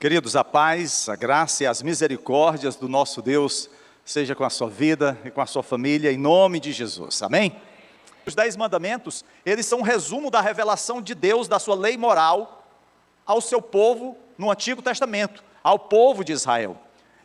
Queridos, a paz, a graça e as misericórdias do nosso Deus seja com a sua vida e com a sua família, em nome de Jesus, amém? Os 10 mandamentos, eles são um resumo da revelação de Deus, da sua lei moral, ao seu povo no Antigo Testamento, ao povo de Israel.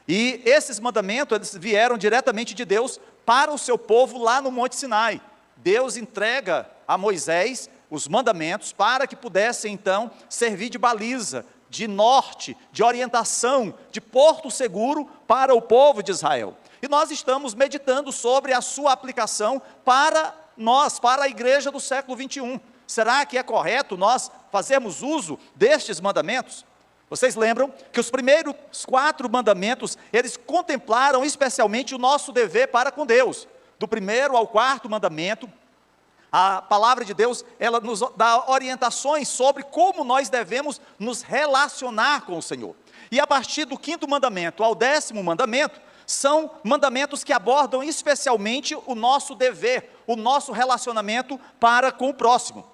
E esses mandamentos, eles vieram diretamente de Deus para o seu povo lá no Monte Sinai. Deus entrega a Moisés os mandamentos para que pudessem então servir de baliza, de norte, de orientação, de porto seguro para o povo de Israel. E nós estamos meditando sobre a sua aplicação para nós, para a igreja do século 21. Será que é correto nós fazermos uso destes mandamentos? Vocês lembram que os primeiros 4 mandamentos, eles contemplaram especialmente o nosso dever para com Deus. Do primeiro ao 4º mandamento, a palavra de Deus, ela nos dá orientações sobre como nós devemos nos relacionar com o Senhor. E a partir do 5º mandamento ao 10º mandamento, são mandamentos que abordam especialmente o nosso dever, o nosso relacionamento para com o próximo.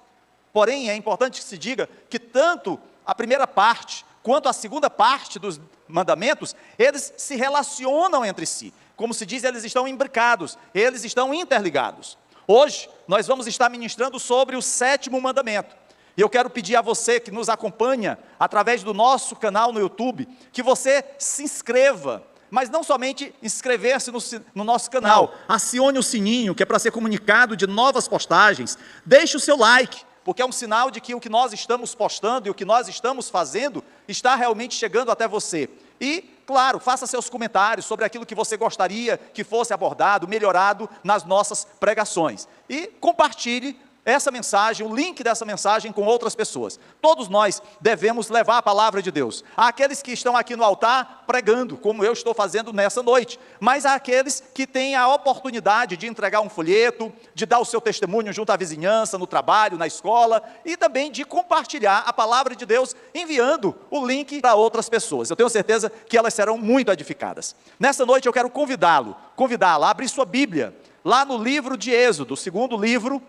Porém, é importante que se diga que tanto a primeira parte, quanto a segunda parte dos mandamentos, eles se relacionam entre si. Como se diz, eles estão imbricados, eles estão interligados. Hoje, nós vamos estar ministrando sobre o 7º mandamento. E eu quero pedir a você que nos acompanha através do nosso canal no YouTube, que você se inscreva, mas não somente inscrever-se no nosso canal, acione o sininho, que é para ser comunicado de novas postagens, deixe o seu like, porque é um sinal de que o que nós estamos postando e o que nós estamos fazendo está realmente chegando até você. E, claro, faça seus comentários sobre aquilo que você gostaria que fosse abordado, melhorado nas nossas pregações. E compartilhe essa mensagem, o link dessa mensagem com outras pessoas. Todos nós devemos levar a palavra de Deus. Há aqueles que estão aqui no altar pregando, como eu estou fazendo nessa noite. Mas há aqueles que têm a oportunidade de entregar um folheto, de dar o seu testemunho junto à vizinhança, no trabalho, na escola, e também de compartilhar a palavra de Deus, enviando o link para outras pessoas. Eu tenho certeza que elas serão muito edificadas. Nessa noite eu quero convidá-la a abrir sua Bíblia, lá no livro de Êxodo, o 2º livro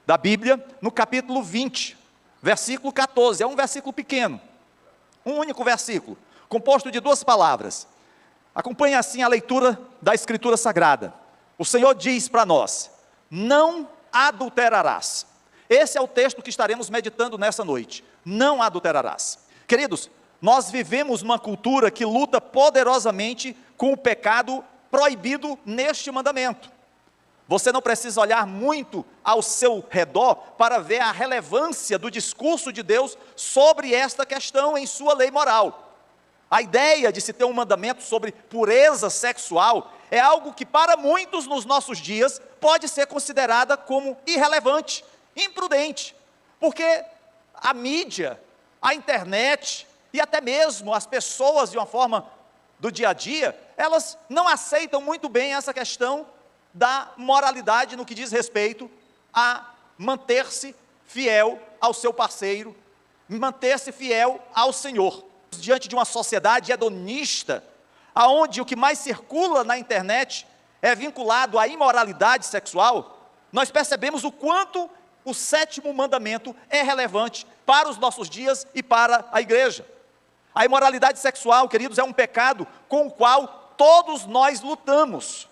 da Bíblia, no capítulo 20, versículo 14, é um versículo pequeno, um único versículo, composto de 2 palavras. Acompanhe assim a leitura da Escritura Sagrada. O Senhor diz para nós: não adulterarás. Esse é o texto que estaremos meditando nessa noite. Não adulterarás. Queridos, nós vivemos uma cultura que luta poderosamente com o pecado proibido neste mandamento. Você não precisa olhar muito ao seu redor para ver a relevância do discurso de Deus sobre esta questão em sua lei moral. A ideia de se ter um mandamento sobre pureza sexual é algo que para muitos nos nossos dias pode ser considerada como irrelevante, imprudente, porque a mídia, a internet e até mesmo as pessoas de uma forma do dia a dia, elas não aceitam muito bem essa questão da moralidade no que diz respeito a manter-se fiel ao seu parceiro, manter-se fiel ao Senhor. Diante de uma sociedade hedonista, aonde o que mais circula na internet é vinculado à imoralidade sexual, nós percebemos o quanto o 7º mandamento é relevante para os nossos dias e para a igreja. A imoralidade sexual, queridos, é um pecado com o qual todos nós lutamos.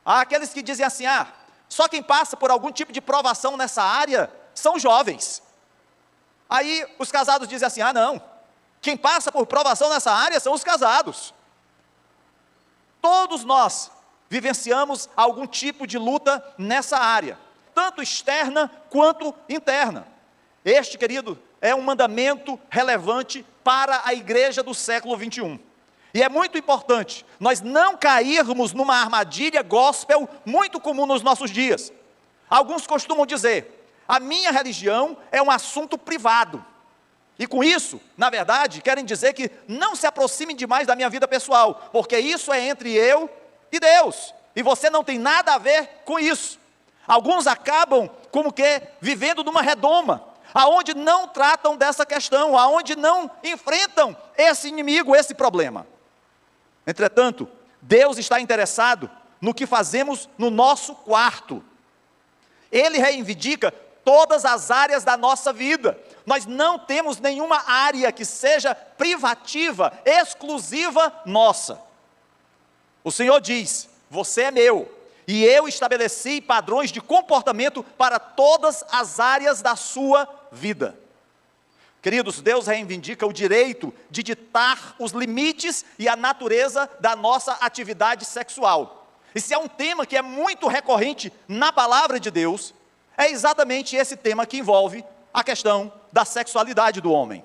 Há aqueles que dizem assim: só quem passa por algum tipo de provação nessa área são jovens. Aí os casados dizem assim: não, quem passa por provação nessa área são os casados. Todos nós vivenciamos algum tipo de luta nessa área, tanto externa quanto interna. Este, querido, é um mandamento relevante para a igreja do século 21. E é muito importante nós não cairmos numa armadilha gospel muito comum nos nossos dias. Alguns costumam dizer: a minha religião é um assunto privado. E com isso, na verdade, querem dizer que não se aproximem demais da minha vida pessoal, porque isso é entre eu e Deus, e você não tem nada a ver com isso. Alguns acabam como que vivendo numa redoma, aonde não tratam dessa questão, aonde não enfrentam esse inimigo, esse problema. Entretanto, Deus está interessado no que fazemos no nosso quarto. Ele reivindica todas as áreas da nossa vida. nós não temos nenhuma área que seja privativa, exclusiva nossa. O Senhor diz: você é meu, e eu estabeleci padrões de comportamento para todas as áreas da sua vida. Queridos, Deus reivindica o direito de ditar os limites e a natureza da nossa atividade sexual. Esse é um tema que é muito recorrente na palavra de Deus. É exatamente esse tema que envolve a questão da sexualidade do homem.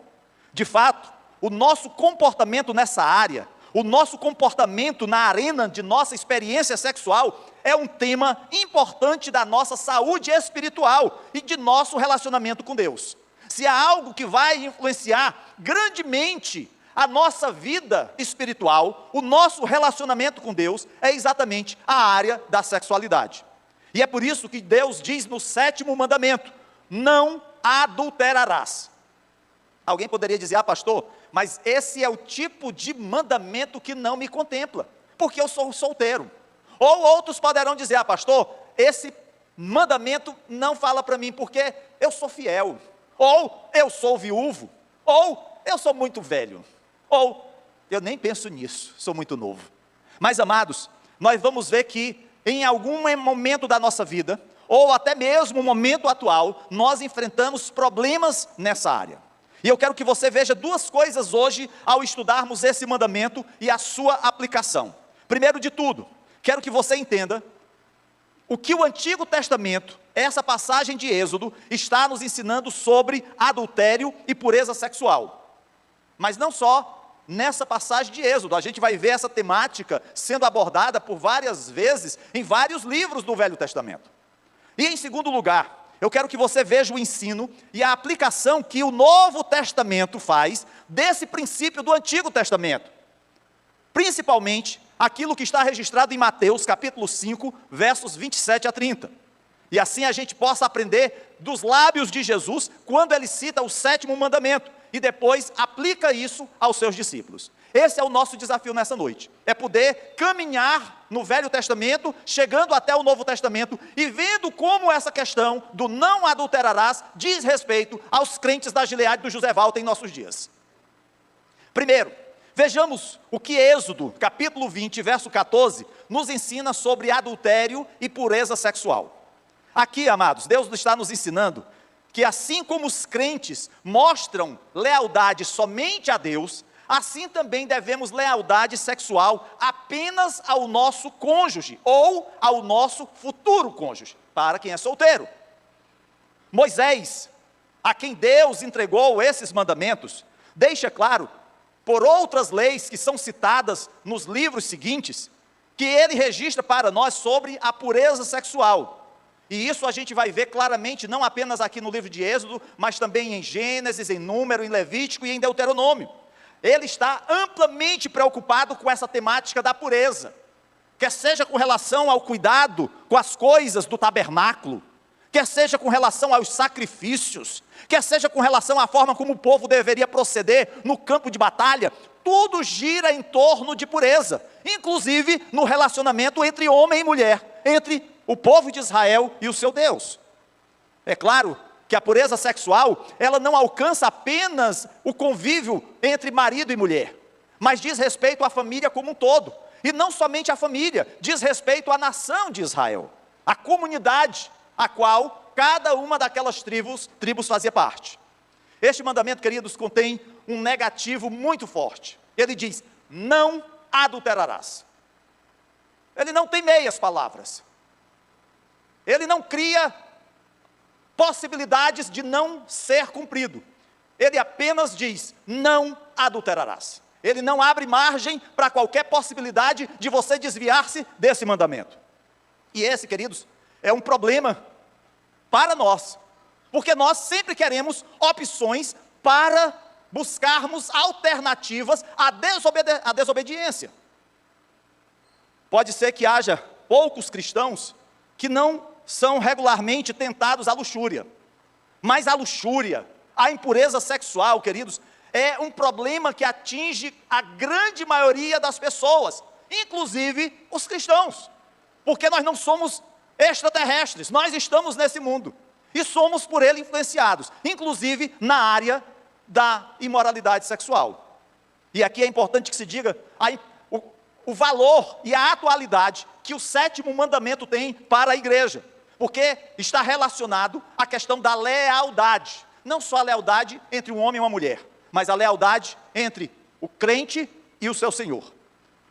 De fato, o nosso comportamento nessa área, o nosso comportamento na arena de nossa experiência sexual, é um tema importante da nossa saúde espiritual e de nosso relacionamento com Deus. Se há algo que vai influenciar grandemente a nossa vida espiritual, o nosso relacionamento com Deus, é exatamente a área da sexualidade. E é por isso que Deus diz no 7º mandamento: não adulterarás. Alguém poderia dizer: pastor, mas esse é o tipo de mandamento que não me contempla, porque eu sou solteiro. Ou outros poderão dizer: pastor, esse mandamento não fala para mim, porque eu sou fiel. Ou eu sou viúvo, ou eu sou muito velho, ou eu nem penso nisso, sou muito novo. Mas, amados, nós vamos ver que em algum momento da nossa vida, ou até mesmo no momento atual, nós enfrentamos problemas nessa área. E eu quero que você veja duas coisas hoje, ao estudarmos esse mandamento e a sua aplicação. Primeiro de tudo, quero que você entenda o que o Antigo Testamento, essa passagem de Êxodo, está nos ensinando sobre adultério e pureza sexual. Mas não só nessa passagem de Êxodo, a gente vai ver essa temática sendo abordada por várias vezes em vários livros do Velho Testamento. E em segundo lugar, eu quero que você veja o ensino e a aplicação que o Novo Testamento faz desse princípio do Antigo Testamento. Principalmente aquilo que está registrado em Mateus capítulo 5, versos 27 a 30. E assim a gente possa aprender dos lábios de Jesus, quando ele cita o 7º mandamento, e depois aplica isso aos seus discípulos. Esse é o nosso desafio nessa noite, é poder caminhar no Velho Testamento, chegando até o Novo Testamento, e vendo como essa questão do não adulterarás diz respeito aos crentes da Gileade do José Walter em nossos dias. Primeiro, vejamos o que Êxodo, capítulo 20, verso 14, nos ensina sobre adultério e pureza sexual. Aqui, amados, Deus está nos ensinando que assim como os crentes mostram lealdade somente a Deus, assim também devemos lealdade sexual apenas ao nosso cônjuge, ou ao nosso futuro cônjuge, para quem é solteiro. Moisés, a quem Deus entregou esses mandamentos, deixa claro, por outras leis que são citadas nos livros seguintes, que ele registra para nós sobre a pureza sexual. E isso a gente vai ver claramente, não apenas aqui no livro de Êxodo, mas também em Gênesis, em Número, em Levítico e em Deuteronômio. Ele está amplamente preocupado com essa temática da pureza, quer seja com relação ao cuidado com as coisas do tabernáculo, quer seja com relação aos sacrifícios, quer seja com relação à forma como o povo deveria proceder no campo de batalha. Tudo gira em torno de pureza, inclusive no relacionamento entre homem e mulher, entre o povo de Israel e o seu Deus. É claro que a pureza sexual, ela não alcança apenas o convívio entre marido e mulher, mas diz respeito à família como um todo, e não somente à família, diz respeito à nação de Israel, à comunidade a qual cada uma daquelas tribos fazia parte. Este mandamento, queridos, contém um negativo muito forte. Ele diz: não adulterarás. Ele não tem meias palavras. Ele não cria possibilidades de não ser cumprido. Ele apenas diz: não adulterarás. Ele não abre margem para qualquer possibilidade de você desviar-se desse mandamento. E esse, queridos, é um problema para nós, porque nós sempre queremos opções para buscarmos alternativas à desobediência. Pode ser que haja poucos cristãos que não são regularmente tentados à luxúria, mas a luxúria, a impureza sexual, queridos, é um problema que atinge a grande maioria das pessoas, inclusive os cristãos, porque nós não somos extraterrestres, nós estamos nesse mundo, e somos por ele influenciados, inclusive na área da imoralidade sexual. E aqui é importante que se diga o valor e a atualidade que o 7º mandamento tem para a igreja, porque está relacionado à questão da lealdade, não só a lealdade entre um homem e uma mulher, mas a lealdade entre o crente e o seu Senhor.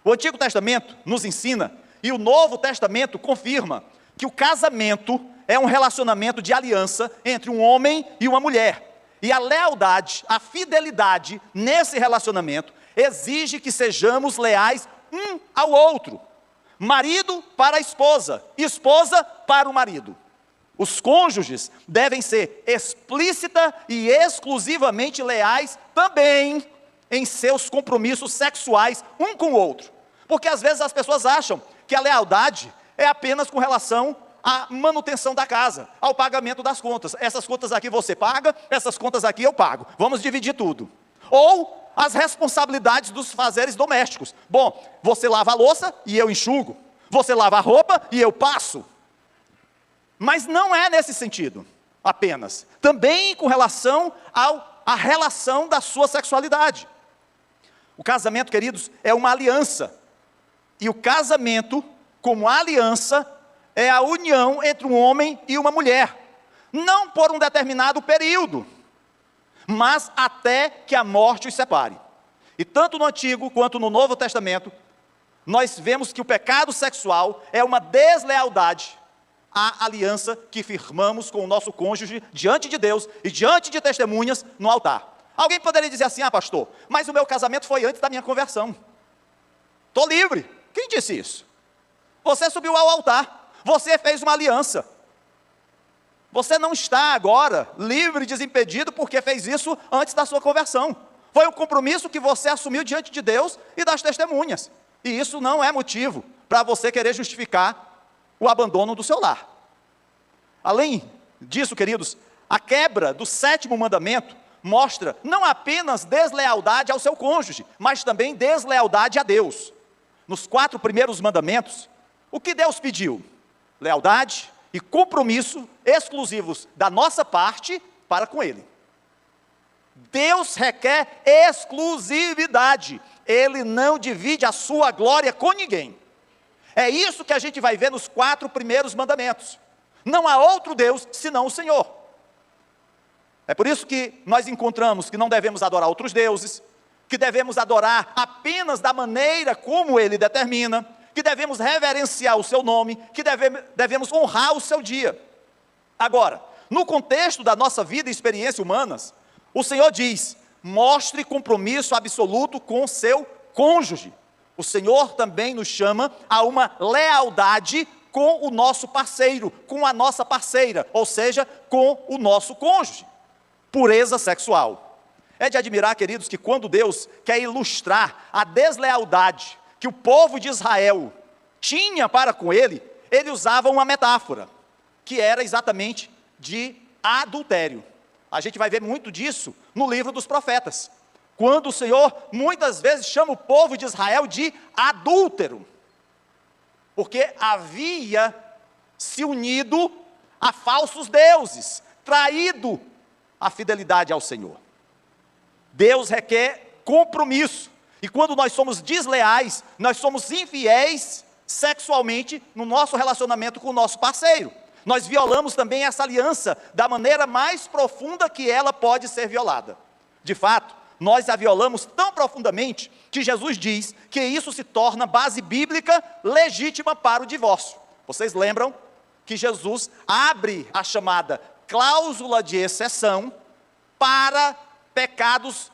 O Antigo Testamento nos ensina, e o Novo Testamento confirma, que o casamento é um relacionamento de aliança entre um homem e uma mulher. E a lealdade, a fidelidade nesse relacionamento exige que sejamos leais um ao outro. Marido para a esposa, esposa para o marido. Os cônjuges devem ser explícita e exclusivamente leais também em seus compromissos sexuais um com o outro. Porque às vezes as pessoas acham que a lealdade é apenas com relação à manutenção da casa, ao pagamento das contas. Essas contas aqui você paga, essas contas aqui eu pago. Vamos dividir tudo. Ou as responsabilidades dos fazeres domésticos. Bom, você lava a louça e eu enxugo. Você lava a roupa e eu passo. Mas não é nesse sentido apenas. Também com relação à relação da sua sexualidade. O casamento, queridos, é uma aliança. E o casamento, como aliança, é a união entre um homem e uma mulher. Não por um determinado período, mas até que a morte os separe. E tanto no Antigo quanto no Novo Testamento, nós vemos que o pecado sexual é uma deslealdade à aliança que firmamos com o nosso cônjuge diante de Deus e diante de testemunhas no altar. Alguém poderia dizer assim: ah, pastor, mas o meu casamento foi antes da minha conversão. Estou livre. Quem disse isso? Você subiu ao altar, você fez uma aliança. Você não está agora livre e desimpedido porque fez isso antes da sua conversão. Foi um compromisso que você assumiu diante de Deus e das testemunhas. E isso não é motivo para você querer justificar o abandono do seu lar. Além disso, queridos, a quebra do 7º mandamento mostra não apenas deslealdade ao seu cônjuge, mas também deslealdade a Deus. Nos 4 primeiros mandamentos, o que Deus pediu? Lealdade e compromisso exclusivos da nossa parte para com Ele. Deus requer exclusividade. Ele não divide a sua glória com ninguém. É isso que a gente vai ver nos 4 primeiros mandamentos. Não há outro Deus senão o Senhor. É por isso que nós encontramos que não devemos adorar outros deuses, que devemos adorar apenas da maneira como Ele determina, que devemos reverenciar o seu nome, que devemos honrar o seu dia. Agora, no contexto da nossa vida e experiência humanas, o Senhor diz: mostre compromisso absoluto com o seu cônjuge. O Senhor também nos chama a uma lealdade com o nosso parceiro, com a nossa parceira, ou seja, com o nosso cônjuge. Pureza sexual. É de admirar, queridos, que quando Deus quer ilustrar a deslealdade que o povo de Israel tinha para com ele, ele usava uma metáfora, que era exatamente de adultério. A gente vai ver muito disso no livro dos profetas, quando o Senhor muitas vezes chama o povo de Israel de adúltero, porque havia se unido a falsos deuses, traído a fidelidade ao Senhor. Deus requer compromisso, e quando nós somos desleais, nós somos infiéis sexualmente no nosso relacionamento com o nosso parceiro. Nós violamos também essa aliança da maneira mais profunda que ela pode ser violada. De fato, nós a violamos tão profundamente que Jesus diz que isso se torna base bíblica legítima para o divórcio. Vocês lembram que Jesus abre a chamada cláusula de exceção para pecados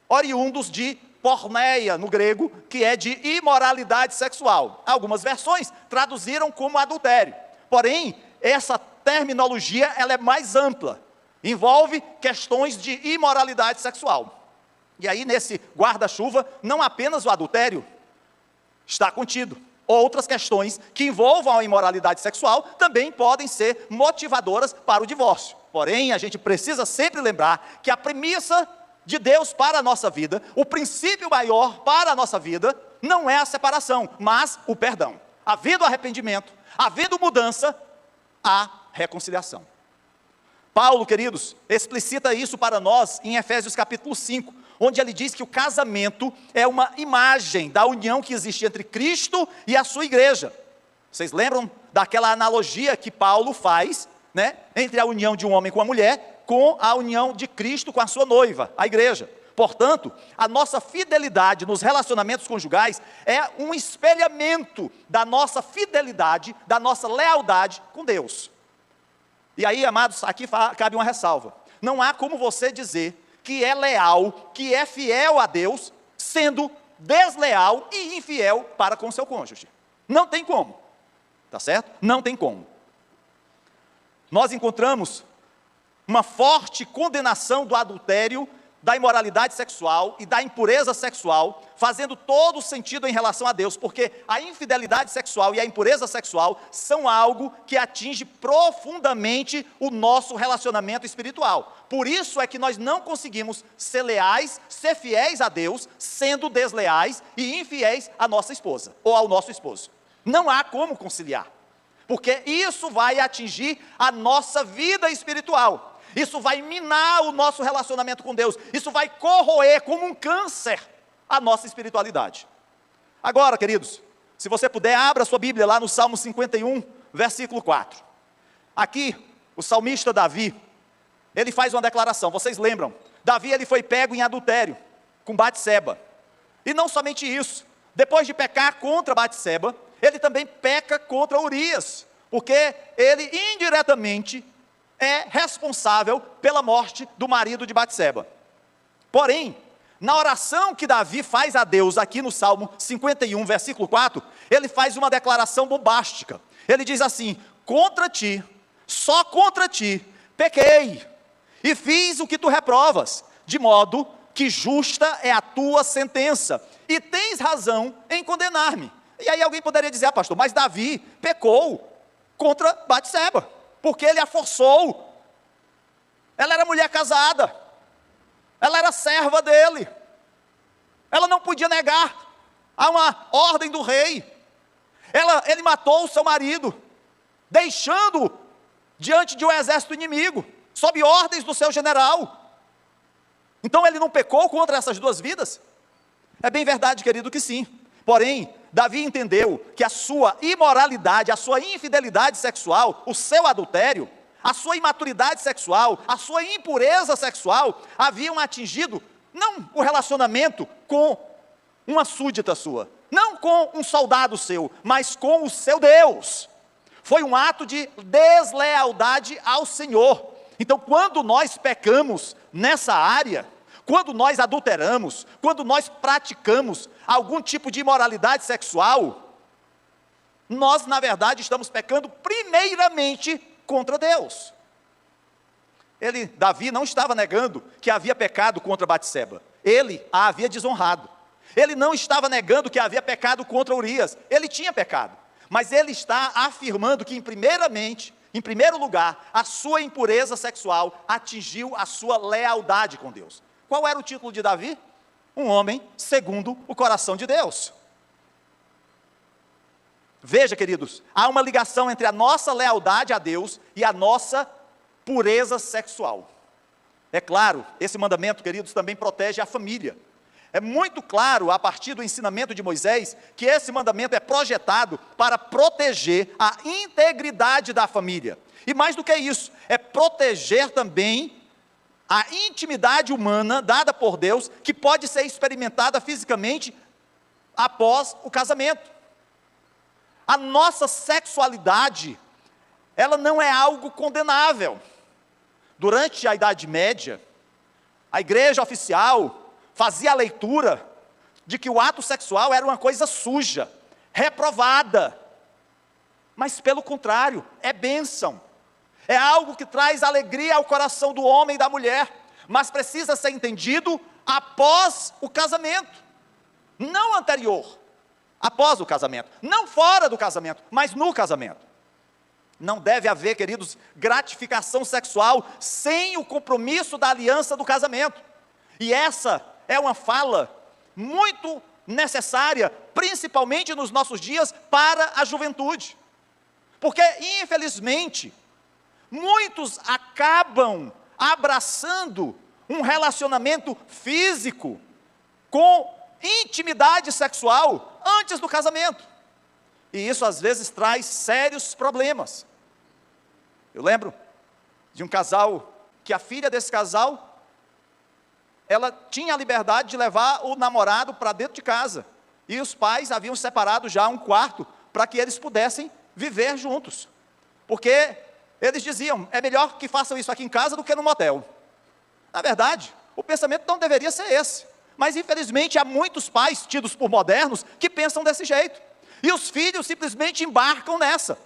oriundos de porneia, no grego, que é de imoralidade sexual. Algumas versões traduziram como adultério. Porém, essa terminologia ela é mais ampla. Envolve questões de imoralidade sexual. E aí, nesse guarda-chuva, não apenas o adultério está contido. Outras questões que envolvam a imoralidade sexual também podem ser motivadoras para o divórcio. Porém, a gente precisa sempre lembrar que a premissa de Deus para a nossa vida, o princípio maior para a nossa vida, não é a separação, mas o perdão. Havendo arrependimento, havendo mudança, há reconciliação. Paulo, queridos, explicita isso para nós em Efésios capítulo 5, onde ele diz que o casamento é uma imagem da união que existe entre Cristo e a sua igreja. Vocês lembram daquela analogia que Paulo faz, né, entre a união de um homem com a mulher, com a união de Cristo com a sua noiva, a igreja. Portanto, a nossa fidelidade nos relacionamentos conjugais é um espelhamento da nossa fidelidade, da nossa lealdade com Deus. E aí, amados, aqui cabe uma ressalva. Não há como você dizer que é leal, que é fiel a Deus, sendo desleal e infiel para com seu cônjuge. Não tem como. Tá certo? Não tem como. Nós encontramos uma forte condenação do adultério, da imoralidade sexual e da impureza sexual, fazendo todo sentido em relação a Deus, porque a infidelidade sexual e a impureza sexual são algo que atinge profundamente o nosso relacionamento espiritual. Por isso é que nós não conseguimos ser leais, ser fiéis a Deus, sendo desleais e infiéis à nossa esposa, ou ao nosso esposo. Não há como conciliar, porque isso vai atingir a nossa vida espiritual. Isso vai minar o nosso relacionamento com Deus. Isso vai corroer como um câncer a nossa espiritualidade. Agora, queridos, se você puder, abra sua Bíblia lá no Salmo 51, versículo 4. Aqui, o salmista Davi, ele faz uma declaração. Vocês lembram? Davi, ele foi pego em adultério com Batseba. E não somente isso. Depois de pecar contra Batseba, ele também peca contra Urias, porque ele indiretamente é responsável pela morte do marido de Batseba. Porém, na oração que Davi faz a Deus aqui no Salmo 51, versículo 4, ele faz uma declaração bombástica. Ele diz assim: contra ti, só contra ti, pequei, e fiz o que tu reprovas, de modo que justa é a tua sentença, e tens razão em condenar-me. E aí alguém poderia dizer: pastor, mas Davi pecou contra Batseba, porque ele a forçou. Ela era mulher casada, ela era serva dele, ela não podia negar a uma ordem do rei. Ele matou o seu marido, deixando-o diante de um exército inimigo, sob ordens do seu general. Então ele não pecou contra essas duas vidas? É bem verdade, querido, que sim. Porém, Davi entendeu que a sua imoralidade, a sua infidelidade sexual, o seu adultério, a sua imaturidade sexual, a sua impureza sexual, haviam atingido, não o relacionamento com uma súdita sua, não com um soldado seu, mas com o seu Deus. Foi um ato de deslealdade ao Senhor. Então, quando nós pecamos nessa área, quando nós adulteramos, quando nós praticamos algum tipo de imoralidade sexual, nós, na verdade, estamos pecando primeiramente contra Deus. Davi não estava negando que havia pecado contra Batseba. Ele a havia desonrado. Ele não estava negando que havia pecado contra Urias. Ele tinha pecado. Mas ele está afirmando que, em primeiro lugar, a sua impureza sexual atingiu a sua lealdade com Deus. Qual era o título de Davi? Um homem segundo o coração de Deus. Veja, queridos, há uma ligação entre a nossa lealdade a Deus e a nossa pureza sexual. É claro, esse mandamento, queridos, também protege a família. É muito claro, a partir do ensinamento de Moisés, que esse mandamento é projetado para proteger a integridade da família. E mais do que isso, é proteger também a intimidade humana dada por Deus, que pode ser experimentada fisicamente após o casamento. A nossa sexualidade, ela não é algo condenável. Durante a Idade Média, a igreja oficial fazia a leitura de que o ato sexual era uma coisa suja, reprovada. Mas pelo contrário, é bênção. É algo que traz alegria ao coração do homem e da mulher, mas precisa ser entendido após o casamento, não anterior, após o casamento, não fora do casamento, mas no casamento. Não deve haver, queridos, gratificação sexual sem o compromisso da aliança do casamento. E essa é uma fala muito necessária, principalmente nos nossos dias, para a juventude. Porque, infelizmente, muitos acabam abraçando um relacionamento físico com intimidade sexual antes do casamento. E isso às vezes traz sérios problemas. Eu lembro de um casal, que a filha desse casal, ela tinha a liberdade de levar o namorado para dentro de casa. E os pais haviam separado já um quarto para que eles pudessem viver juntos. Porque eles diziam, é melhor que façam isso aqui em casa do que no motel. Na verdade, o pensamento não deveria ser esse. Mas infelizmente há muitos pais tidos por modernos que pensam desse jeito. E os filhos simplesmente embarcam nessa.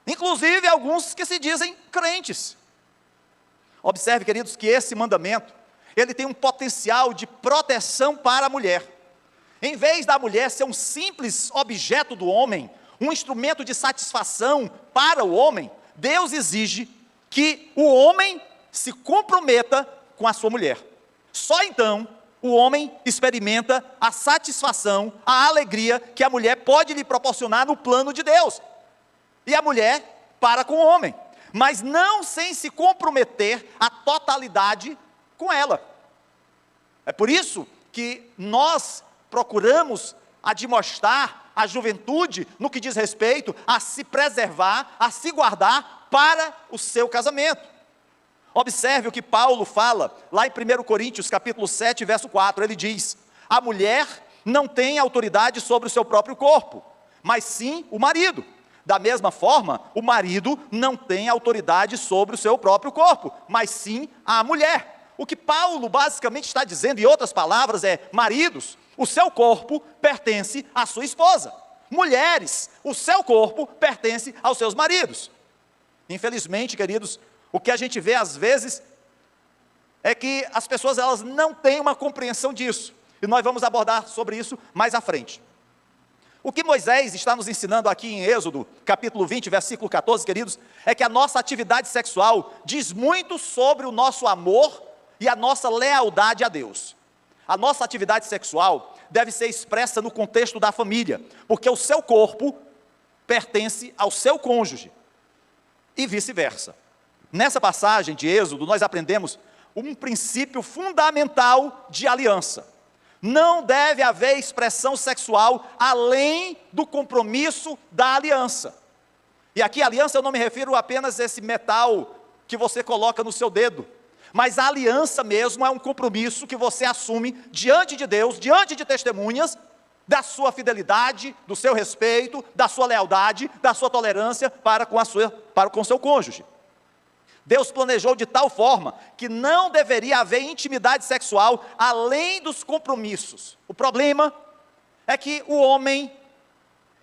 Inclusive alguns que se dizem crentes. Observe, queridos, que esse mandamento, ele tem um potencial de proteção para a mulher. Em vez da mulher ser um simples objeto do homem, um instrumento de satisfação para o homem, Deus exige que o homem se comprometa com a sua mulher. Só então o homem experimenta a satisfação, a alegria que a mulher pode lhe proporcionar no plano de Deus. E a mulher para com o homem, mas não sem se comprometer a totalidade com ela. É por isso que nós procuramos admoestar a juventude no que diz respeito a se preservar, a se guardar para o seu casamento. Observe o que Paulo fala lá em 1 Coríntios capítulo 7, verso 4, ele diz: a mulher não tem autoridade sobre o seu próprio corpo, mas sim o marido. Da mesma forma, o marido não tem autoridade sobre o seu próprio corpo, mas sim a mulher. O que Paulo basicamente está dizendo, em outras palavras, é: maridos, o seu corpo pertence à sua esposa. Mulheres, o seu corpo pertence aos seus maridos. Infelizmente, queridos, o que a gente vê às vezes é que as pessoas elas não têm uma compreensão disso. E nós vamos abordar sobre isso mais à frente. O que Moisés está nos ensinando aqui em Êxodo, capítulo 20, versículo 14, queridos, é que a nossa atividade sexual diz muito sobre o nosso amor e a nossa lealdade a Deus. A nossa atividade sexual deve ser expressa no contexto da família, porque o seu corpo pertence ao seu cônjuge, e vice-versa. Nessa passagem de Êxodo, nós aprendemos um princípio fundamental de aliança. Não deve haver expressão sexual além do compromisso da aliança. E aqui aliança eu não me refiro apenas a esse metal que você coloca no seu dedo, mas a aliança mesmo é um compromisso que você assume diante de Deus, diante de testemunhas, da sua fidelidade, do seu respeito, da sua lealdade, da sua tolerância para com o seu cônjuge. Deus planejou de tal forma que não deveria haver intimidade sexual além dos compromissos. O problema é que o homem,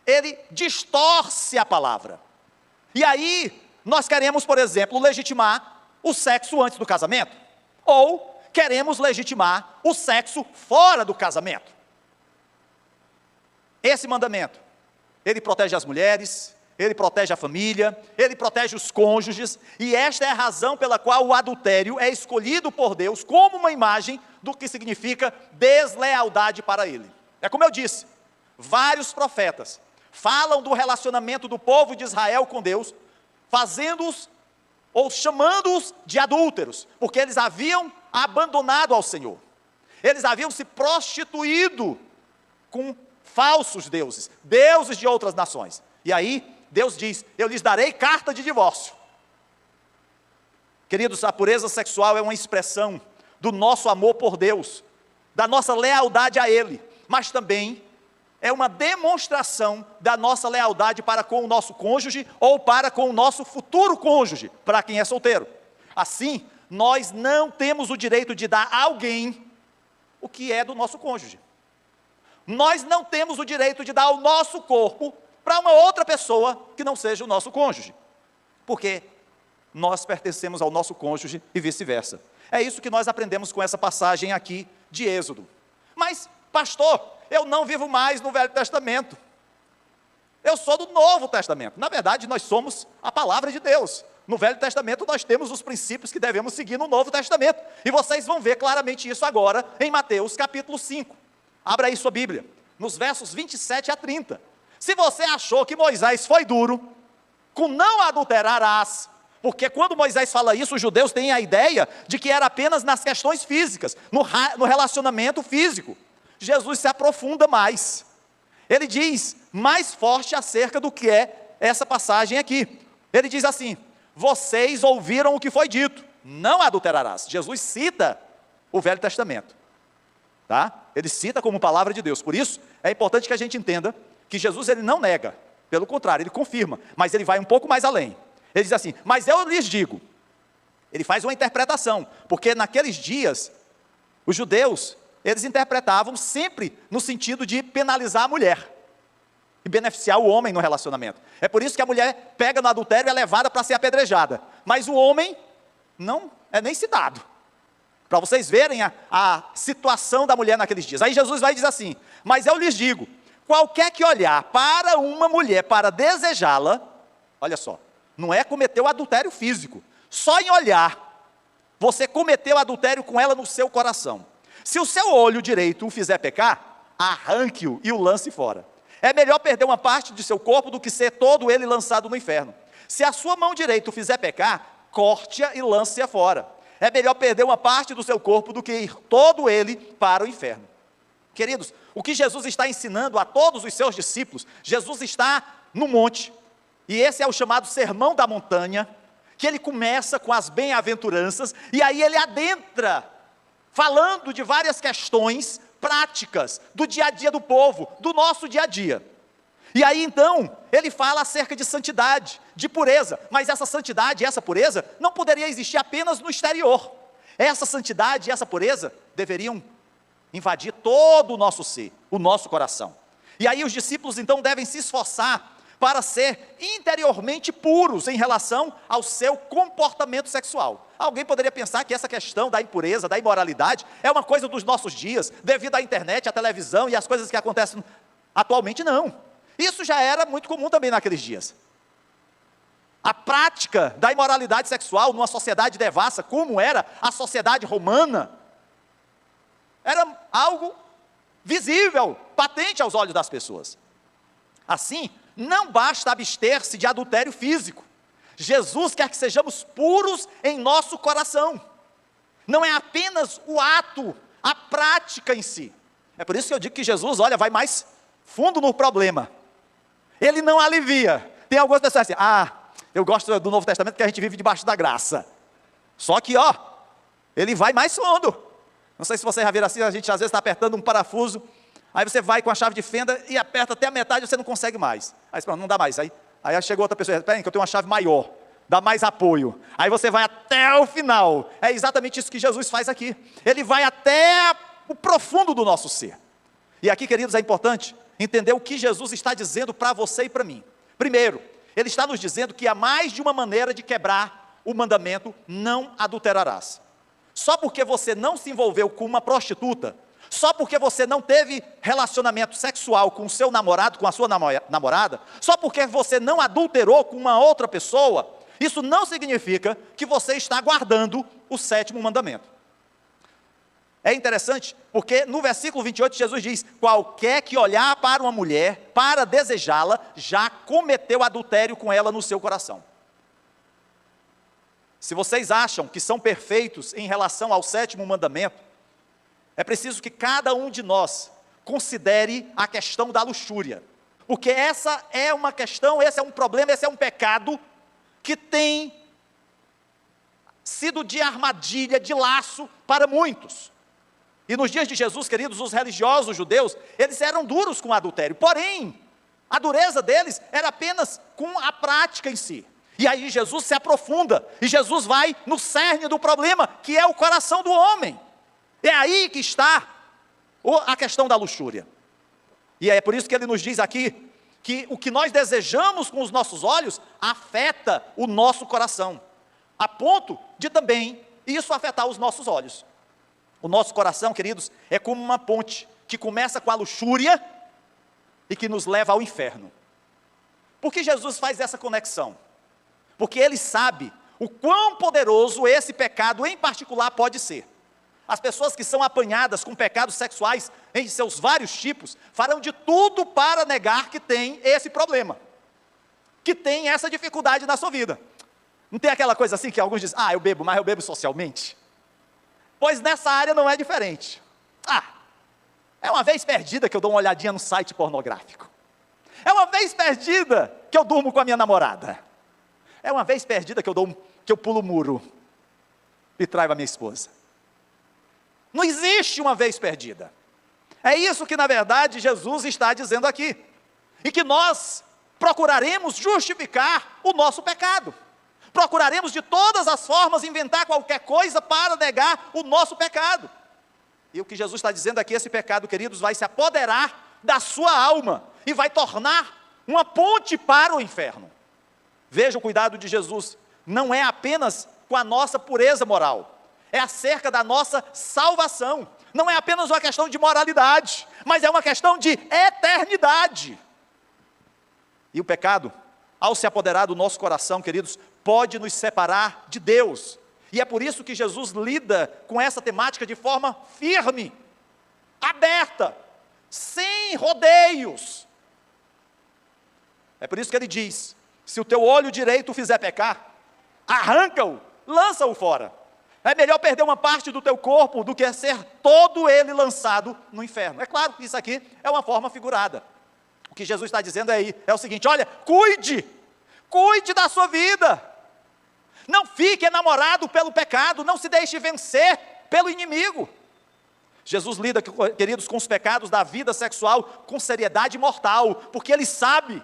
ele distorce a palavra. E aí, nós queremos, por exemplo, legitimar o sexo antes do casamento. Ou queremos legitimar o sexo fora do casamento. Esse mandamento, ele protege as mulheres, ele protege a família, ele protege os cônjuges, e esta é a razão pela qual o adultério é escolhido por Deus como uma imagem do que significa deslealdade para ele. É como eu disse, vários profetas falam do relacionamento do povo de Israel com Deus, fazendo-os ou chamando-os de adúlteros, porque eles haviam abandonado ao Senhor. Eles haviam se prostituído com falsos deuses, deuses de outras nações. E aí, Deus diz: eu lhes darei carta de divórcio. Queridos, a pureza sexual é uma expressão do nosso amor por Deus, da nossa lealdade a Ele, mas também é uma demonstração da nossa lealdade para com o nosso cônjuge ou para com o nosso futuro cônjuge, para quem é solteiro. Assim, nós não temos o direito de dar a alguém o que é do nosso cônjuge. Nós não temos o direito de dar o nosso corpo para uma outra pessoa que não seja o nosso cônjuge, porque nós pertencemos ao nosso cônjuge e vice-versa. É isso que nós aprendemos com essa passagem aqui de Êxodo. Mas, pastor, eu não vivo mais no Velho Testamento, eu sou do Novo Testamento. Na verdade, nós somos a palavra de Deus. No Velho Testamento nós temos os princípios que devemos seguir no Novo Testamento, e vocês vão ver claramente isso agora em Mateus capítulo 5. Abra aí sua Bíblia, nos versos 27 a 30. Se você achou que Moisés foi duro, com não adulterarás, Porque quando Moisés fala isso, os judeus têm a ideia de que era apenas nas questões físicas, no relacionamento físico. Jesus se aprofunda mais. Ele diz mais forte acerca do que é essa passagem aqui. Ele diz assim: vocês ouviram o que foi dito, não adulterarás. Jesus cita o Velho Testamento, tá? Ele cita como palavra de Deus. Por isso, é importante que a gente entenda que Jesus, ele não nega, pelo contrário, ele confirma, mas ele vai um pouco mais além. Ele diz assim: mas eu lhes digo. Ele faz uma interpretação, porque naqueles dias, os judeus, eles interpretavam sempre no sentido de penalizar a mulher e beneficiar o homem no relacionamento. É por isso que a mulher pega no adultério e é levada para ser apedrejada, mas o homem não é nem citado, para vocês verem a situação da mulher naqueles dias. Aí Jesus vai dizer assim: mas eu lhes digo, qualquer que olhar para uma mulher para desejá-la, olha só, não é cometer o adultério físico, só em olhar, você cometeu adultério com ela no seu coração. Se o seu olho direito o fizer pecar, arranque-o e o lance fora. É melhor perder uma parte de seu corpo do que ser todo ele lançado no inferno. Se a sua mão direita o fizer pecar, corte-a e lance-a fora. É melhor perder uma parte do seu corpo do que ir todo ele para o inferno. Queridos, o que Jesus está ensinando a todos os seus discípulos, Jesus está no monte, e esse é o chamado Sermão da Montanha, que ele começa com as bem-aventuranças, e aí ele adentra, falando de várias questões práticas, do dia a dia do povo, do nosso dia a dia. E aí então, ele fala acerca de santidade, de pureza, mas essa santidade e essa pureza não poderia existir apenas no exterior. Essa santidade e essa pureza deveriam invadir todo o nosso ser, o nosso coração. E aí os discípulos então devem se esforçar para ser interiormente puros em relação ao seu comportamento sexual. Alguém poderia pensar que essa questão da impureza, da imoralidade, é uma coisa dos nossos dias, devido à internet, à televisão e às coisas que acontecem atualmente. Não. Isso já era muito comum também naqueles dias. A prática da imoralidade sexual numa sociedade devassa, como era a sociedade romana, era algo visível, patente aos olhos das pessoas. Assim, não basta abster-se de adultério físico. Jesus quer que sejamos puros em nosso coração. Não é apenas o ato, a prática em si. É por isso que eu digo que Jesus, olha, vai mais fundo no problema. Ele não alivia. Tem algumas pessoas assim: eu gosto do Novo Testamento porque a gente vive debaixo da graça. Só que, ele vai mais fundo. Não sei se você já viram assim, a gente às vezes está apertando um parafuso, aí você vai com a chave de fenda e aperta até a metade e você não consegue mais. Aí você fala: não dá mais. Aí chegou outra pessoa: espera aí que eu tenho uma chave maior, dá mais apoio. Aí você vai até o final. É exatamente isso que Jesus faz aqui. Ele vai até o profundo do nosso ser. E aqui, queridos, é importante entender o que Jesus está dizendo para você e para mim. Primeiro, ele está nos dizendo que há mais de uma maneira de quebrar o mandamento: não adulterarás. Só porque você não se envolveu com uma prostituta, só porque você não teve relacionamento sexual com o seu namorado, com a sua namorada, só porque você não adulterou com uma outra pessoa, isso não significa que você está guardando o 7º mandamento. É interessante, porque no versículo 28 Jesus diz: qualquer que olhar para uma mulher, para desejá-la, já cometeu adultério com ela no seu coração. Se vocês acham que são perfeitos em relação ao 7º mandamento, é preciso que cada um de nós considere a questão da luxúria, porque essa é uma questão, esse é um problema, esse é um pecado que tem sido de armadilha, de laço para muitos. E nos dias de Jesus, queridos, os religiosos judeus, eles eram duros com o adultério, porém, a dureza deles era apenas com a prática em si. E aí Jesus se aprofunda, e Jesus vai no cerne do problema, que é o coração do homem. É aí que está a questão da luxúria. E é por isso que ele nos diz aqui, que o que nós desejamos com os nossos olhos, afeta o nosso coração, a ponto de também isso afetar os nossos olhos. O nosso coração, queridos, é como uma ponte, que começa com a luxúria, e que nos leva ao inferno. Por que Jesus faz essa conexão? Porque ele sabe o quão poderoso esse pecado em particular pode ser. As pessoas que são apanhadas com pecados sexuais em seus vários tipos, farão de tudo para negar que tem esse problema, que tem essa dificuldade na sua vida. Não tem aquela coisa assim que alguns dizem, eu bebo, mas eu bebo socialmente? Pois nessa área não é diferente. É uma vez perdida que eu dou uma olhadinha no site pornográfico. É uma vez perdida que eu durmo com a minha namorada. É uma vez perdida que eu pulo o muro e traio a minha esposa. Não existe uma vez perdida. É isso que na verdade Jesus está dizendo aqui. E que nós procuraremos justificar o nosso pecado. Procuraremos de todas as formas inventar qualquer coisa para negar o nosso pecado. E o que Jesus está dizendo aqui, esse pecado, queridos, vai se apoderar da sua alma e vai tornar uma ponte para o inferno. Veja o cuidado de Jesus, não é apenas com a nossa pureza moral, é acerca da nossa salvação. Não é apenas uma questão de moralidade, mas é uma questão de eternidade. E o pecado, ao se apoderar do nosso coração, queridos, pode nos separar de Deus. E é por isso que Jesus lida com essa temática de forma firme, aberta, sem rodeios. É por isso que ele diz, se o teu olho direito fizer pecar, arranca-o, lança-o fora. É melhor perder uma parte do teu corpo do que ser todo ele lançado no inferno. É claro que isso aqui é uma forma figurada. O que Jesus está dizendo é o seguinte, olha, cuide da sua vida. Não fique enamorado pelo pecado, não se deixe vencer pelo inimigo. Jesus lida, queridos, com os pecados da vida sexual com seriedade mortal, porque Ele sabe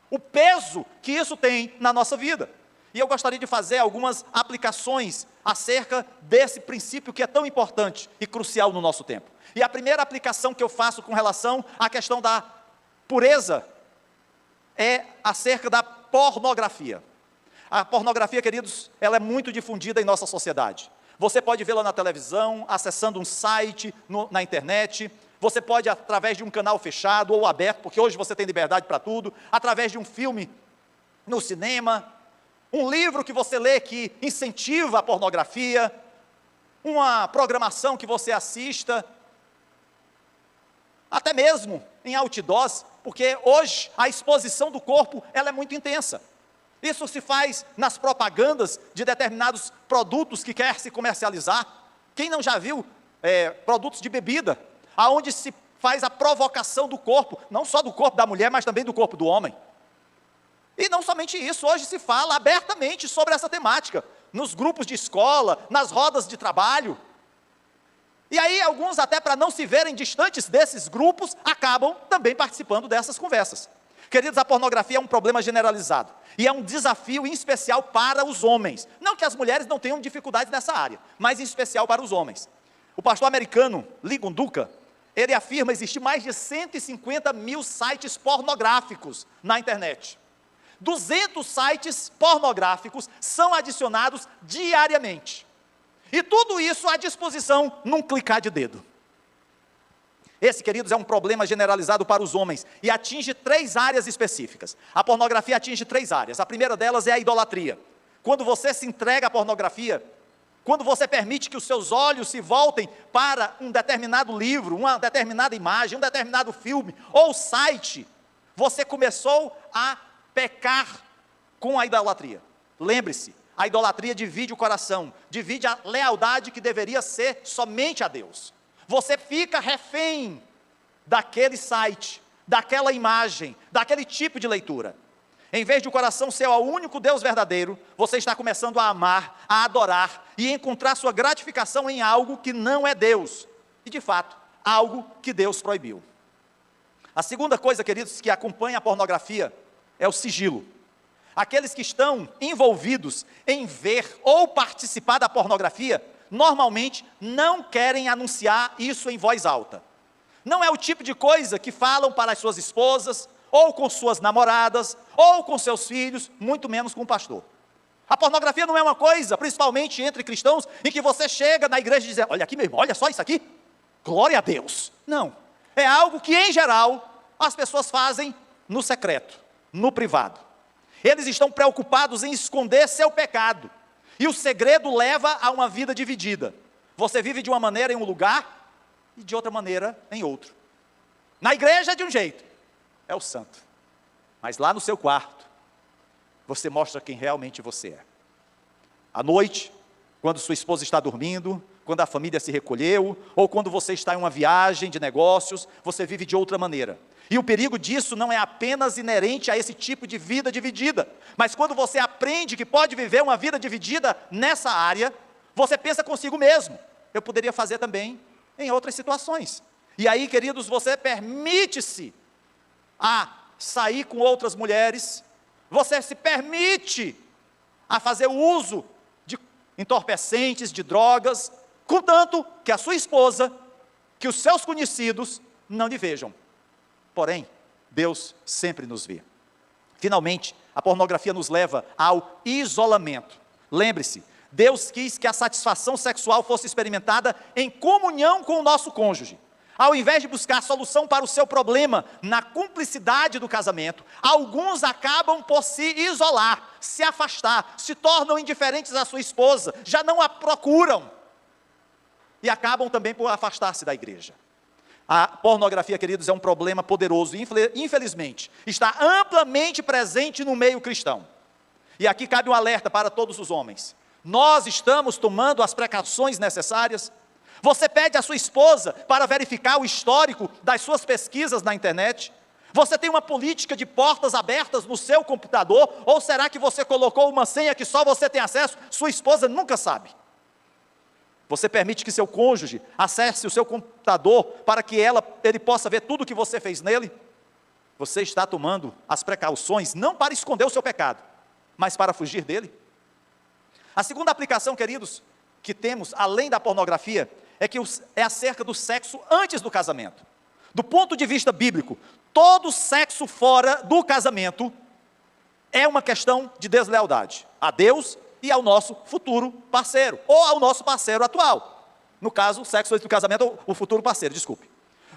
o peso que isso tem na nossa vida. E eu gostaria de fazer algumas aplicações acerca desse princípio que é tão importante e crucial no nosso tempo. E a primeira aplicação que eu faço com relação à questão da pureza é acerca da pornografia. A pornografia, queridos, ela é muito difundida em nossa sociedade. Você pode vê-la na televisão, acessando um site, na internet. Você pode, através de um canal fechado ou aberto, porque hoje você tem liberdade para tudo, através de um filme no cinema, um livro que você lê que incentiva a pornografia, uma programação que você assista, até mesmo em outdoors, porque hoje a exposição do corpo ela é muito intensa. Isso se faz nas propagandas de determinados produtos que quer se comercializar. Quem não já viu produtos de bebida, aonde se faz a provocação do corpo, não só do corpo da mulher, mas também do corpo do homem. E não somente isso, hoje se fala abertamente sobre essa temática, nos grupos de escola, nas rodas de trabalho. E aí alguns, até para não se verem distantes desses grupos, acabam também participando dessas conversas. Queridos, a pornografia é um problema generalizado, e é um desafio em especial para os homens. Não que as mulheres não tenham dificuldades nessa área, mas em especial para os homens. O pastor americano, Lee Gunduka, ele afirma existir mais de 150 mil sites pornográficos na internet. 200 sites pornográficos são adicionados diariamente. E tudo isso à disposição num clicar de dedo. Esse, queridos, é um problema generalizado para os homens e atinge 3 áreas específicas. A pornografia atinge 3 áreas. A primeira delas é a idolatria. Quando você se entrega à pornografia, quando você permite que os seus olhos se voltem para um determinado livro, uma determinada imagem, um determinado filme ou site, você começou a pecar com a idolatria. Lembre-se, a idolatria divide o coração, divide a lealdade que deveria ser somente a Deus. Você fica refém daquele site, daquela imagem, daquele tipo de leitura. Em vez de o coração ser o único Deus verdadeiro, você está começando a amar, a adorar e encontrar sua gratificação em algo que não é Deus. E de fato, algo que Deus proibiu. A segunda coisa, queridos, que acompanha a pornografia é o sigilo. Aqueles que estão envolvidos em ver ou participar da pornografia, normalmente não querem anunciar isso em voz alta. Não é o tipo de coisa que falam para as suas esposas, ou com suas namoradas, ou com seus filhos, muito menos com o pastor. A pornografia não é uma coisa, principalmente entre cristãos, em que você chega na igreja e diz, olha aqui meu irmão, olha só isso aqui, glória a Deus. Não, é algo que em geral, as pessoas fazem no secreto, no privado. Eles estão preocupados em esconder seu pecado. E o segredo leva a uma vida dividida. Você vive de uma maneira em um lugar e de outra maneira em outro. Na igreja é de um jeito, é o santo. Mas lá no seu quarto, você mostra quem realmente você é. À noite, quando sua esposa está dormindo, quando a família se recolheu, ou quando você está em uma viagem de negócios, você vive de outra maneira. E o perigo disso não é apenas inerente a esse tipo de vida dividida, mas quando você aprende que pode viver uma vida dividida nessa área, você pensa consigo mesmo, eu poderia fazer também em outras situações. E aí, queridos, você permite-se a sair com outras mulheres, você se permite a fazer o uso de entorpecentes, de drogas, contanto que a sua esposa, que os seus conhecidos não lhe vejam. Porém, Deus sempre nos vê. Finalmente, a pornografia nos leva ao isolamento. Lembre-se, Deus quis que a satisfação sexual fosse experimentada em comunhão com o nosso cônjuge. Ao invés de buscar solução para o seu problema na cumplicidade do casamento, alguns acabam por se isolar, se afastar, se tornam indiferentes à sua esposa, já não a procuram e acabam também por afastar-se da igreja. A pornografia, queridos, é um problema poderoso e infelizmente está amplamente presente no meio cristão. E aqui cabe um alerta para todos os homens. Nós estamos tomando as precauções necessárias? Você pede à sua esposa para verificar o histórico das suas pesquisas na internet? Você tem uma política de portas abertas no seu computador? Ou será que você colocou uma senha que só você tem acesso, sua esposa nunca sabe? Você permite que seu cônjuge acesse o seu computador para que ele possa ver tudo o que você fez nele? Você está tomando as precauções não para esconder o seu pecado, mas para fugir dele? A segunda aplicação, queridos, que temos, além da pornografia, é acerca do sexo antes do casamento. Do ponto de vista bíblico, todo sexo fora do casamento é uma questão de deslealdade a Deus e ao nosso futuro parceiro, ou ao nosso parceiro atual. No caso, o sexo antes do casamento, o futuro parceiro, desculpe.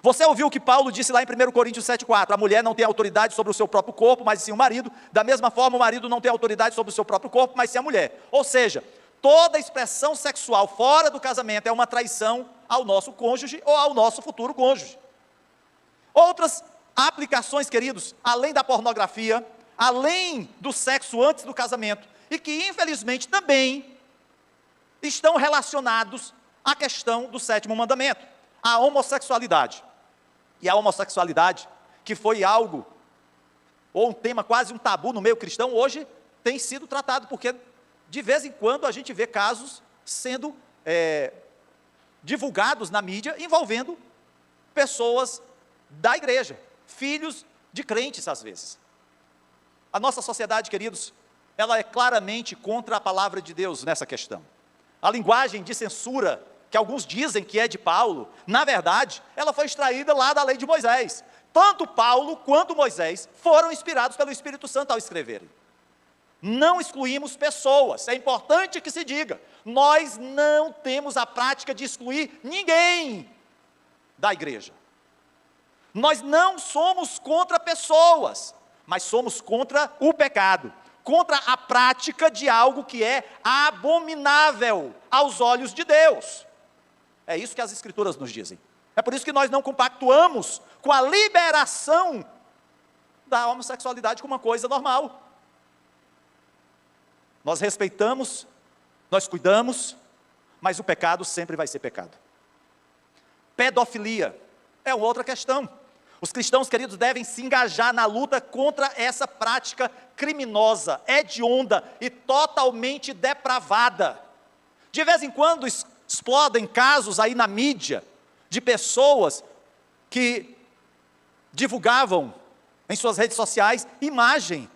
Você ouviu o que Paulo disse lá em 1 Coríntios 7,4, a mulher não tem autoridade sobre o seu próprio corpo, mas sim o marido. Da mesma forma, o marido não tem autoridade sobre o seu próprio corpo, mas sim a mulher. Ou seja, toda expressão sexual fora do casamento é uma traição ao nosso cônjuge ou ao nosso futuro cônjuge. Outras aplicações, queridos, além da pornografia, além do sexo antes do casamento, e que infelizmente também estão relacionados à questão do sétimo mandamento, a homossexualidade. E a homossexualidade, que foi algo, ou um tema quase um tabu no meio cristão, hoje tem sido tratado, porque de vez em quando a gente vê casos sendo divulgados na mídia, envolvendo pessoas da igreja, filhos de crentes às vezes. A nossa sociedade, queridos, ela é claramente contra a palavra de Deus nessa questão. A linguagem de censura, que alguns dizem que é de Paulo, na verdade, ela foi extraída lá da lei de Moisés. Tanto Paulo quanto Moisés foram inspirados pelo Espírito Santo ao escreverem. Não excluímos pessoas, é importante que se diga, nós não temos a prática de excluir ninguém da igreja. Nós não somos contra pessoas, mas somos contra o pecado, contra a prática de algo que é abominável aos olhos de Deus. É isso que as Escrituras nos dizem. É por isso que nós não compactuamos com a liberação da homossexualidade como uma coisa normal. Nós respeitamos, nós cuidamos, mas o pecado sempre vai ser pecado. Pedofilia é uma outra questão. Os cristãos, queridos, devem se engajar na luta contra essa prática criminosa, hedionda e totalmente depravada. De vez em quando explodem casos aí na mídia de pessoas que divulgavam em suas redes sociais imagem,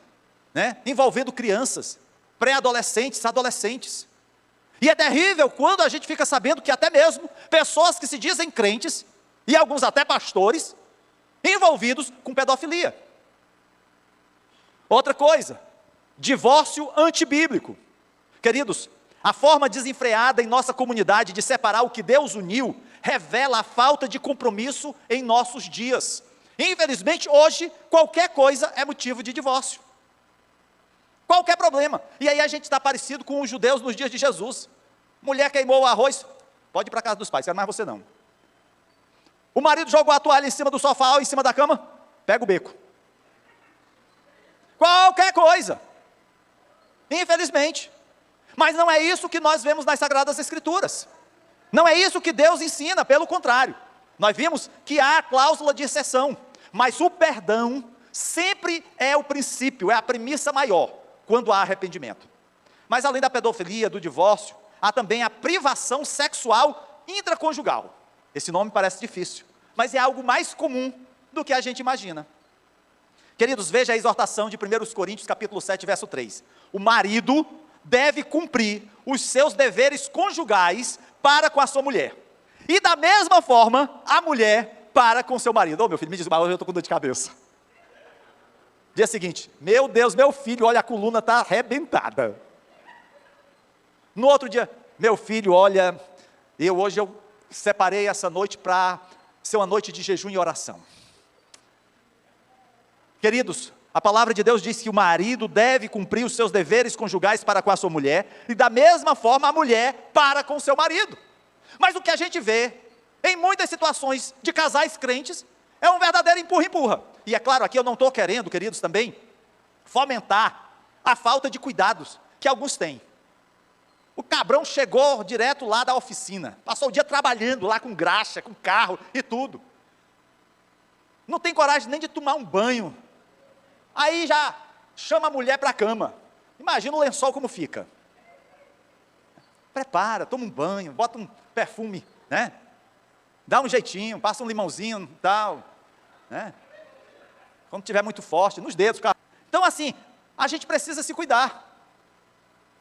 envolvendo crianças, pré-adolescentes, adolescentes. E é terrível quando a gente fica sabendo que até mesmo pessoas que se dizem crentes, e alguns até pastores, envolvidos com pedofilia. Outra coisa, divórcio antibíblico. Queridos, a forma desenfreada em nossa comunidade de separar o que Deus uniu, revela a falta de compromisso em nossos dias. Infelizmente, hoje, qualquer coisa é motivo de divórcio. Qualquer problema. E aí a gente está parecido com os judeus nos dias de Jesus. Mulher queimou o arroz, pode ir para a casa dos pais, quero mais você não. O marido jogou a toalha em cima do sofá ou em cima da cama, pega o beco. Qualquer coisa. Infelizmente. Mas não é isso que nós vemos nas Sagradas Escrituras. Não é isso que Deus ensina, pelo contrário. Nós vimos que há a cláusula de exceção, mas o perdão sempre é o princípio, é a premissa maior, quando há arrependimento. Mas além da pedofilia, do divórcio, há também a privação sexual intraconjugal. Esse nome parece difícil, mas é algo mais comum do que a gente imagina. Queridos, veja a exortação de 1 Coríntios capítulo 7, verso 3. O marido deve cumprir os seus deveres conjugais para com a sua mulher. E da mesma forma, a mulher para com seu marido. Ô meu filho, me diz, mas hoje eu estou com dor de cabeça. Dia seguinte, meu Deus, meu filho, olha, a coluna está arrebentada. No outro dia, meu filho, olha, hoje eu separei essa noite para ser uma noite de jejum e oração. Queridos, a palavra de Deus diz que o marido deve cumprir os seus deveres conjugais para com a sua mulher, e da mesma forma a mulher para com o seu marido. Mas o que a gente vê, em muitas situações de casais crentes, é um verdadeiro empurra-empurra. E é claro, aqui eu não estou querendo, queridos, também, fomentar a falta de cuidados que alguns têm. O cabrão chegou direto lá da oficina, passou o dia trabalhando lá com graxa, com carro e tudo. Não tem coragem nem de tomar um banho. Aí já chama a mulher para a cama. Imagina o lençol como fica. Prepara, toma um banho, bota um perfume, né? Dá um jeitinho, passa um limãozinho e tal, né? Quando estiver muito forte, nos dedos. Então assim, a gente precisa se cuidar.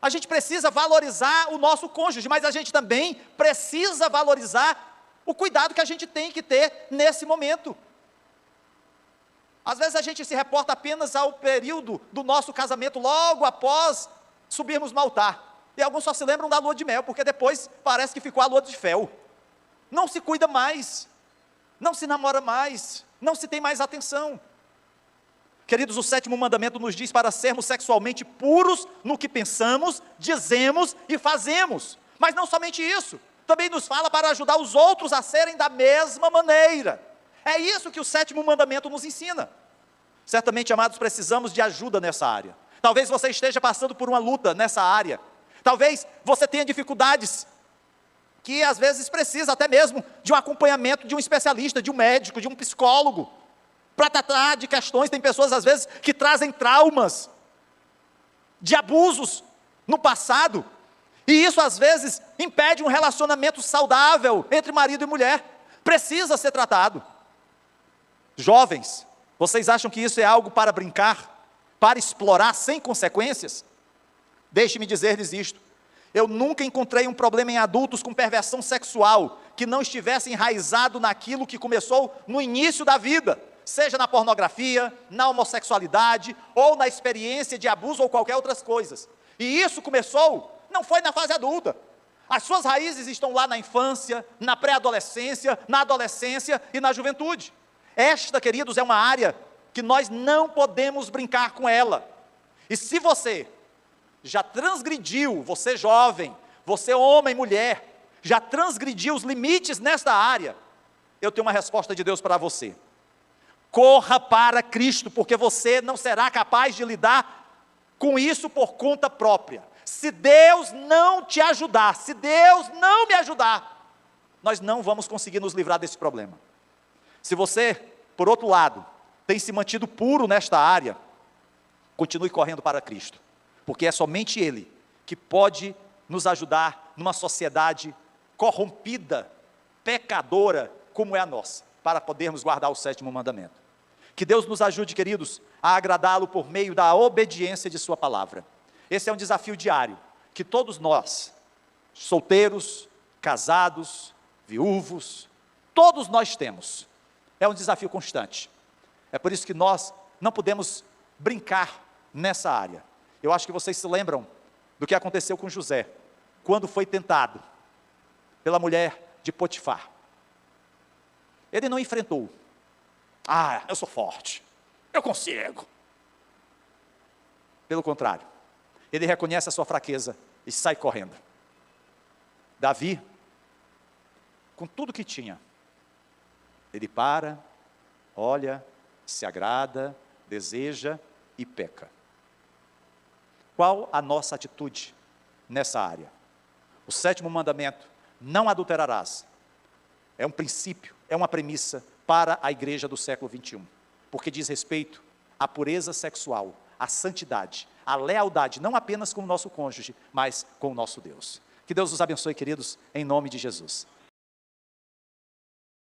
A gente precisa valorizar o nosso cônjuge, mas a gente também precisa valorizar o cuidado que a gente tem que ter nesse momento. Às vezes a gente se reporta apenas ao período do nosso casamento, logo após subirmos no altar. E alguns só se lembram da lua de mel, porque depois parece que ficou a lua de fel. Não se cuida mais, não se namora mais, não se tem mais atenção. Queridos, o 7º mandamento nos diz para sermos sexualmente puros no que pensamos, dizemos e fazemos. Mas não somente isso, também nos fala para ajudar os outros a serem da mesma maneira. É isso que o 7º mandamento nos ensina. Certamente, amados, precisamos de ajuda nessa área. Talvez você esteja passando por uma luta nessa área. Talvez você tenha dificuldades, que às vezes precisa até mesmo de um acompanhamento de um especialista, de um médico, de um psicólogo, para tratar de questões. Tem pessoas às vezes que trazem traumas, de abusos no passado, e isso às vezes impede um relacionamento saudável entre marido e mulher. Precisa ser tratado. Jovens, vocês acham que isso é algo para brincar, para explorar sem consequências? Deixe-me dizer-lhes isto: eu nunca encontrei um problema em adultos com perversão sexual que não estivesse enraizado naquilo que começou no início da vida, seja na pornografia, na homossexualidade, ou na experiência de abuso ou qualquer outras coisas. E isso começou, não foi na fase adulta. As suas raízes estão lá na infância, na pré-adolescência, na adolescência e na juventude. Esta, queridos, é uma área que nós não podemos brincar com ela. E se você já transgrediu, você jovem, você homem, mulher, já transgrediu os limites nesta área, eu tenho uma resposta de Deus para você. Corra para Cristo, porque você não será capaz de lidar com isso por conta própria. Se Deus não te ajudar, se Deus não me ajudar, nós não vamos conseguir nos livrar desse problema. Se você, por outro lado, tem se mantido puro nesta área, continue correndo para Cristo, porque é somente Ele que pode nos ajudar numa sociedade corrompida, pecadora, como é a nossa, para podermos guardar o 7º mandamento. Que Deus nos ajude, queridos, a agradá-lo por meio da obediência de sua palavra. Esse é um desafio diário, que todos nós, solteiros, casados, viúvos, todos nós temos. É um desafio constante. É por isso que nós não podemos brincar nessa área. Eu acho que vocês se lembram do que aconteceu com José, quando foi tentado pela mulher de Potifar. Ele não enfrentou. Ah, eu sou forte, eu consigo. Pelo contrário, ele reconhece a sua fraqueza e sai correndo. Davi, com tudo que tinha, ele para, olha, se agrada, deseja e peca. Qual a nossa atitude nessa área. O 7º mandamento, não adulterarás, é um princípio, é uma premissa para a igreja do século 21, porque diz respeito à pureza sexual, à santidade, à lealdade, não apenas com o nosso cônjuge, mas com o nosso Deus. Que Deus os abençoe, queridos, em nome de Jesus.